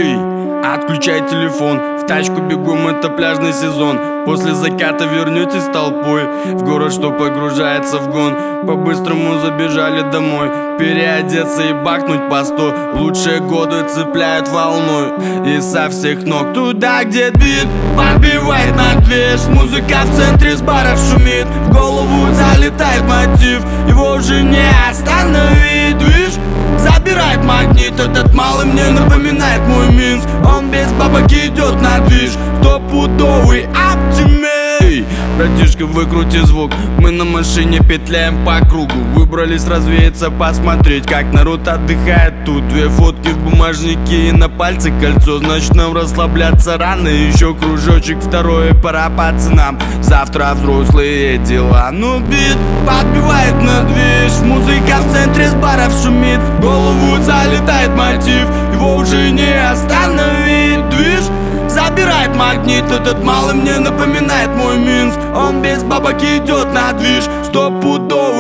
Отключай телефон, в тачку бегом, это пляжный сезон. После заката вернетесь толпой в город, что погружается в гон. По-быстрому забежали домой, переодеться и бахнуть по 100. Лучшие годы цепляют волной и со всех ног. Туда, где бит подбивает на движ, музыка в центре с баров шумит. В голову залетает мотив, его уже не остановить. Движ забирает магнит, этот малый мне напоминает мой Минск. Он без бабок идет на движ, стопудовый оптимист. Братишка, выкрути звук, мы на машине петляем по кругу. Выбрались развеяться, посмотреть, как народ отдыхает тут. 2 фотки в бумажнике и на пальце кольцо, значит нам расслабляться рано. Еще кружочек, второй, пора пацанам, завтра взрослые дела. Ну бит подбивает на движ, музыка в центре с баров шумит. В голову залетает мотив, его уже не остановить. Движ забирает магнит, этот малый мне напоминает мой Минск. Он без бабок идет на движ, стопудовый